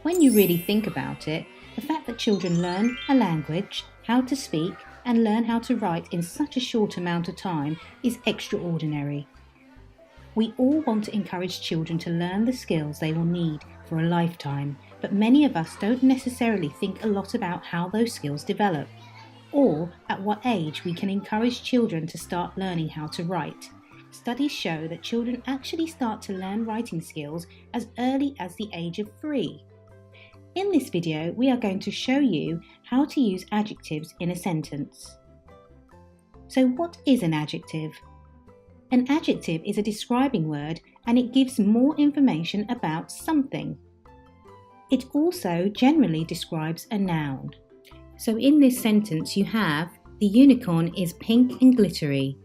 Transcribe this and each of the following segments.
When you really think about it, the fact that children learn a language, how to speak, and learn how to write in such a short amount of time is extraordinary. We all want to encourage children to learn the skills they will need for a lifetime, but many of us don't necessarily think a lot about how those skills develop, or at what age we can encourage children to start learning how to write. Studies show that children actually start to learn writing skills as early as the age of 3. In this video, we are going to show you how to use adjectives in a sentence. So what is an adjective? An adjective is a describing word and it gives more information about something. It also generally describes a noun. So in this sentence you have, the unicorn is pink and glittery.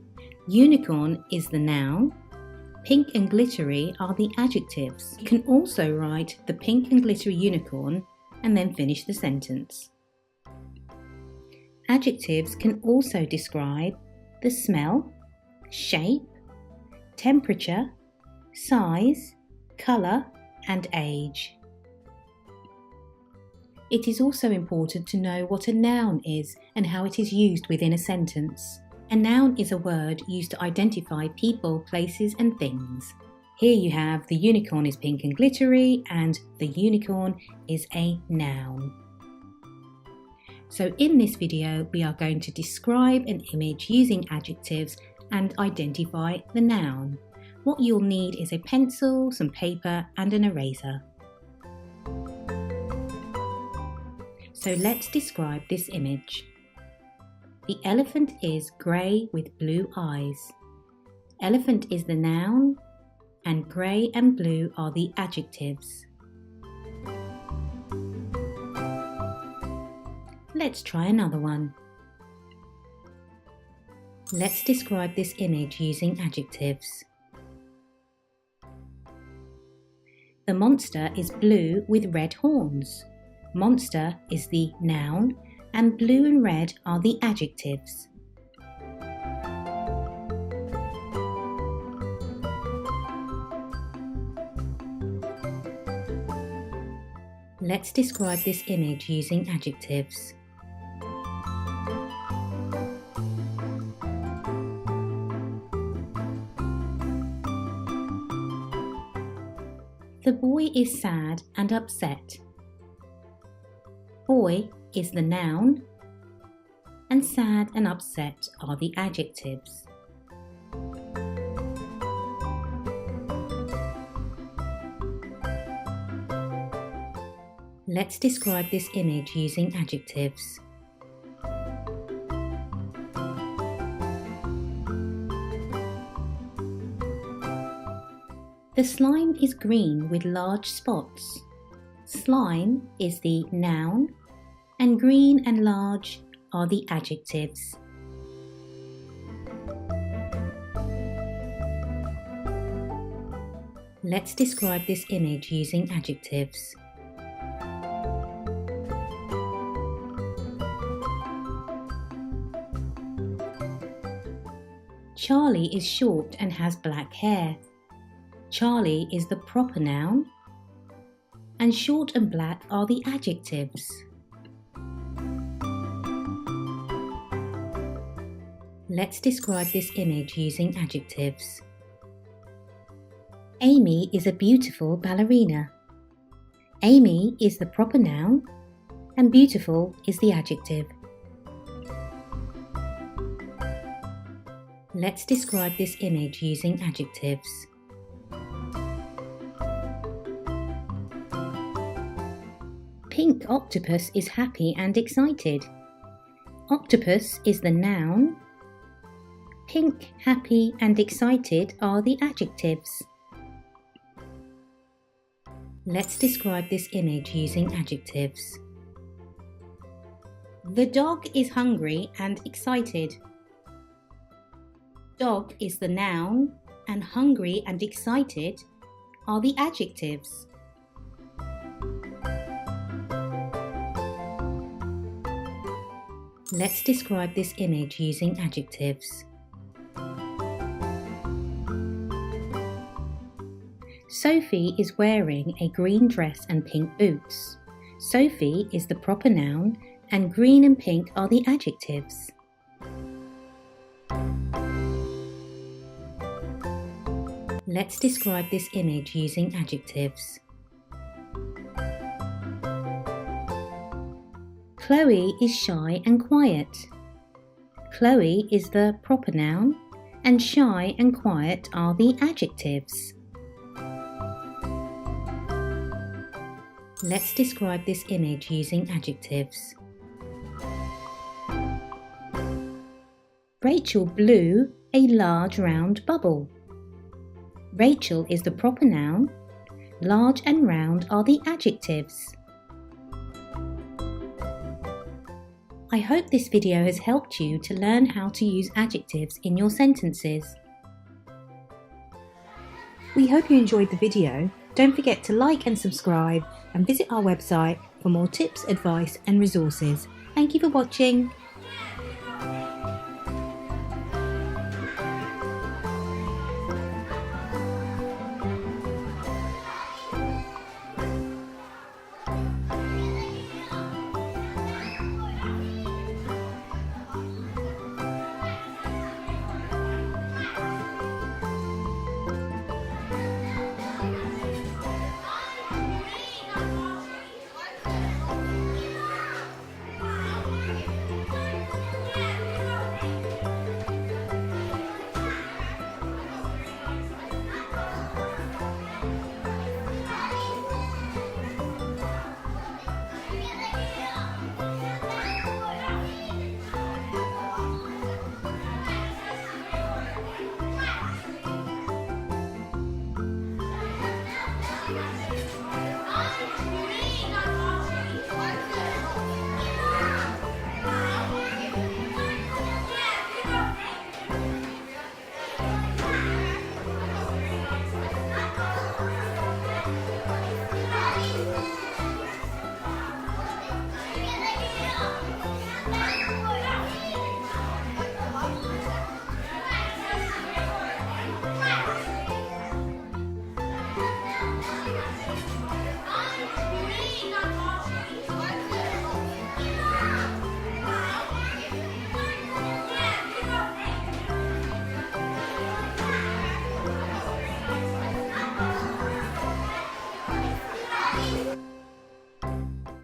Unicorn is the noun. Pink and glittery are the adjectives. You can also write the pink and glittery unicorn and then finish the sentence. Adjectives can also describe the smell, shape, temperature, size, colour and age. It is also important to know what a noun is and how it is used within a sentence. A noun is a word used to identify people, places and things. Here you have the unicorn is pink and glittery and the unicorn is a noun. So in this video we are going to describe an image using adjectives and identify the noun. What you'll need is a pencil, some paper and an eraser. So let's describe this image. The elephant is grey with blue eyes. Elephant is the noun and grey and blue are the adjectives. Let's try another one. Let's describe this image using adjectives. The monster is blue with red horns. Monster is the noun and blue and red are the adjectives. Let's describe this image using adjectives. The boy is sad and upset. Boy is the noun and sad and upset are the adjectives. Let's describe this image using adjectives. The slime is green with large spots. Slime is the noun and green and large are the adjectives. Let's describe this image using adjectives. Charlie is short and has black hair. Charlie is the proper noun and short and black are the adjectives. Let's describe this image using adjectives. Amy is a beautiful ballerina. Amy is the proper noun and beautiful is the adjective. Let's describe this image using adjectives. Pink octopus is happy and excited. Octopus is the noun. Pink, happy and excited are the adjectives. Let's describe this image using adjectives. The dog is hungry and excited. Dog is the noun and hungry and excited are the adjectives. Let's describe this image using adjectives. Sophie is wearing a green dress and pink boots. Sophie is the proper noun and green and pink are the adjectives. Let's describe this image using adjectives. Chloe is shy and quiet. Chloe is the proper noun and shy and quiet are the adjectives. Let's describe this image using adjectives. Rachel blew a large round bubble. Rachel is the proper noun. Large and round are the adjectives. I hope this video has helped you to learn how to use adjectives in your sentences. We hope you enjoyed the video. Don't forget to like and subscribe and visit our website for more tips, advice and resources. Thank you for watching.